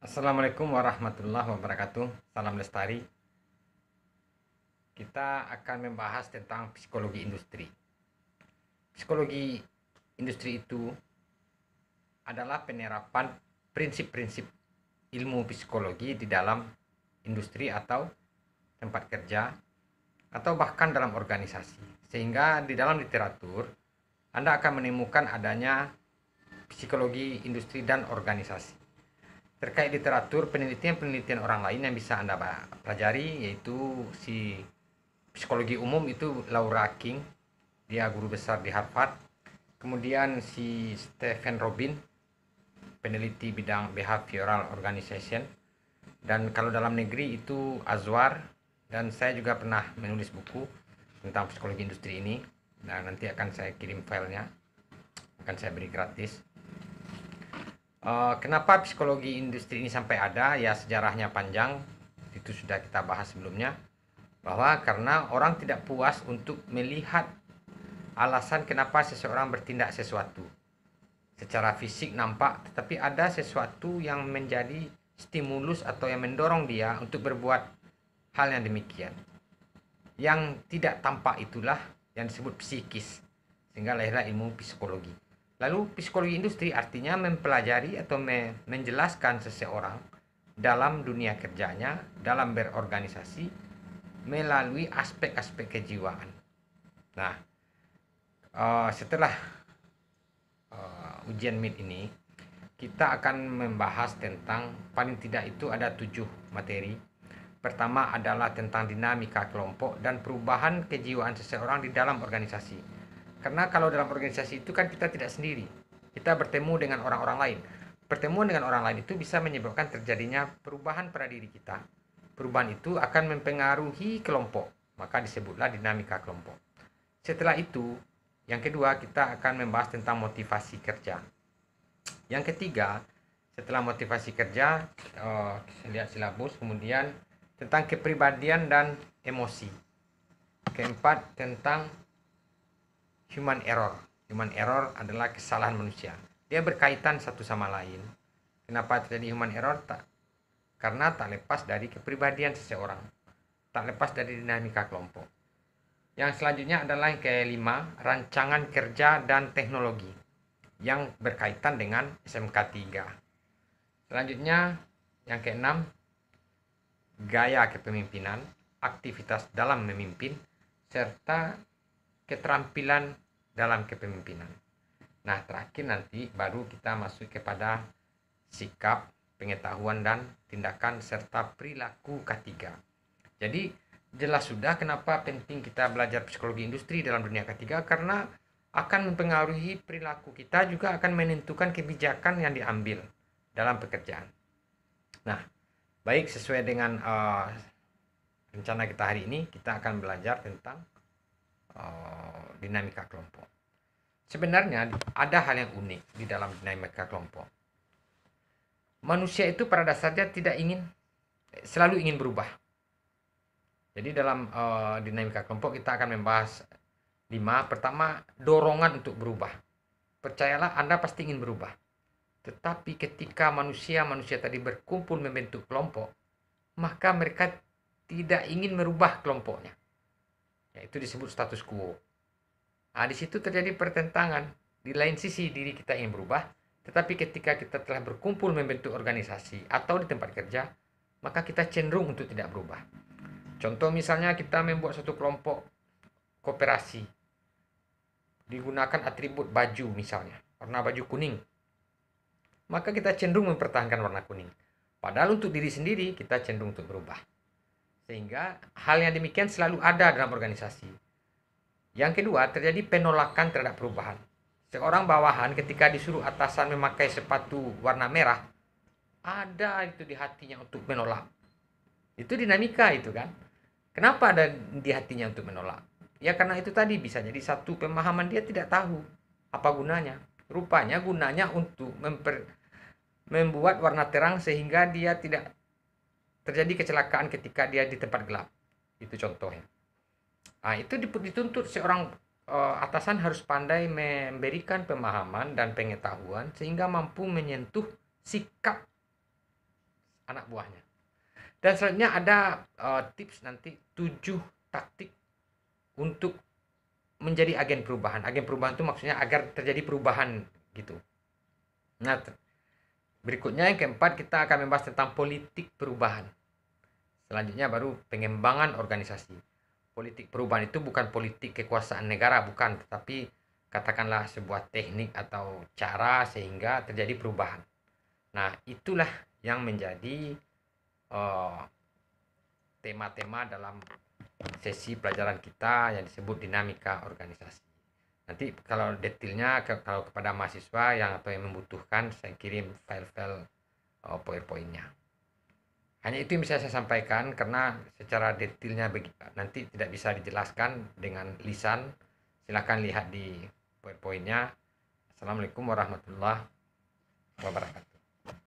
Assalamualaikum warahmatullahi wabarakatuh. Salam lestari. Kita akan membahas tentang psikologi industri. Psikologi industri itu adalah penerapan prinsip-prinsip ilmu psikologi di dalam industri atau tempat kerja atau bahkan dalam organisasi. Sehingga di dalam literatur Anda akan menemukan adanya psikologi industri dan organisasi. Terkait literatur, penelitian-penelitian orang lain yang bisa Anda pelajari yaitu si psikologi umum itu Laura King, dia guru besar di Harvard. Kemudian si Stephen Robin, peneliti bidang behavioral organization. Dan kalau dalam negeri itu Azwar, dan saya juga pernah menulis buku tentang psikologi industri ini. Nah, nanti akan saya kirim filenya, akan saya beri gratis. Kenapa psikologi industri ini sampai ada? Ya, sejarahnya panjang, itu sudah kita bahas sebelumnya, bahwa karena orang tidak puas untuk melihat alasan kenapa seseorang bertindak sesuatu. Secara fisik nampak, tetapi ada sesuatu yang menjadi stimulus atau yang mendorong dia untuk berbuat hal yang demikian. Yang tidak tampak itulah yang disebut psikis, sehingga lahirlah ilmu psikologi. Lalu psikologi industri artinya mempelajari atau menjelaskan seseorang dalam dunia kerjanya, dalam berorganisasi, melalui aspek-aspek kejiwaan. Nah, setelah ujian MIT ini, kita akan membahas tentang paling tidak itu ada 7 materi. Pertama adalah tentang dinamika kelompok dan perubahan kejiwaan seseorang di dalam organisasi. Karena kalau dalam organisasi itu kan kita tidak sendiri. Kita bertemu dengan orang-orang lain. Pertemuan dengan orang lain itu bisa menyebabkan terjadinya perubahan pada diri kita. Perubahan itu akan mempengaruhi kelompok. Maka disebutlah dinamika kelompok. Setelah itu, yang kedua kita akan membahas tentang motivasi kerja. Yang ketiga, setelah motivasi kerja, lihat silabus, kemudian tentang kepribadian dan emosi. Keempat, tentang human error. Human error adalah kesalahan manusia. Dia berkaitan satu sama lain. Kenapa terjadi human error? Karena tak lepas dari kepribadian seseorang. Tak lepas dari dinamika kelompok. Yang selanjutnya adalah yang kelima, rancangan kerja dan teknologi. Yang berkaitan dengan SMK 3. Selanjutnya, yang keenam, gaya kepemimpinan, aktivitas dalam memimpin, serta keterampilan dalam kepemimpinan. Nah, terakhir nanti baru kita masuk kepada sikap, pengetahuan dan tindakan serta perilaku K3. Jadi jelas sudah kenapa penting kita belajar psikologi industri dalam dunia K3, karena akan mempengaruhi perilaku kita, juga akan menentukan kebijakan yang diambil dalam pekerjaan. Nah, baik, sesuai dengan rencana kita hari ini, kita akan belajar tentang dinamika kelompok. Sebenarnya ada hal yang unik di dalam dinamika kelompok. Manusia itu pada dasarnya selalu ingin berubah. Jadi dalam dinamika kelompok kita akan membahas 5. Pertama, dorongan untuk berubah. Percayalah, Anda pasti ingin berubah. Tetapi ketika manusia tadi berkumpul membentuk kelompok, maka mereka tidak ingin merubah kelompoknya. Yaitu disebut status quo. Nah, di situ terjadi pertentangan. Di lain sisi diri kita ingin berubah, tetapi ketika kita telah berkumpul membentuk organisasi atau di tempat kerja, maka kita cenderung untuk tidak berubah. Contoh misalnya kita membuat suatu kelompok kooperasi. Digunakan atribut baju misalnya, warna baju kuning. Maka kita cenderung mempertahankan warna kuning. Padahal untuk diri sendiri kita cenderung untuk berubah. Sehingga hal yang demikian selalu ada dalam organisasi. Yang kedua, terjadi penolakan terhadap perubahan. Seorang bawahan ketika disuruh atasan memakai sepatu warna merah, ada itu di hatinya untuk menolak. Itu dinamika itu kan. Kenapa ada di hatinya untuk menolak? Ya karena itu tadi, bisa jadi satu pemahaman dia tidak tahu apa gunanya. Rupanya gunanya untuk membuat warna terang sehingga dia tidak terjadi kecelakaan ketika dia di tempat gelap. Itu contohnya. Nah, itu dituntut seorang atasan harus pandai memberikan pemahaman dan pengetahuan sehingga mampu menyentuh sikap anak buahnya. Dan selanjutnya ada tips nanti 7 taktik untuk menjadi agen perubahan. Agen perubahan itu maksudnya agar terjadi perubahan gitu. Nah, berikutnya yang keempat kita akan membahas tentang politik perubahan. Selanjutnya baru pengembangan organisasi. Politik perubahan itu bukan politik kekuasaan negara, bukan, tetapi katakanlah sebuah teknik atau cara sehingga terjadi perubahan. Nah, itulah yang menjadi tema-tema dalam sesi pelajaran kita yang disebut dinamika organisasi. Nanti kalau detailnya kalau kepada mahasiswa yang atau yang membutuhkan, saya kirim file-file PowerPoint-nya. Hanya itu yang bisa saya sampaikan karena secara detailnya nanti tidak bisa dijelaskan dengan lisan. Silakan lihat di PowerPoint-nya. Assalamualaikum warahmatullahi wabarakatuh.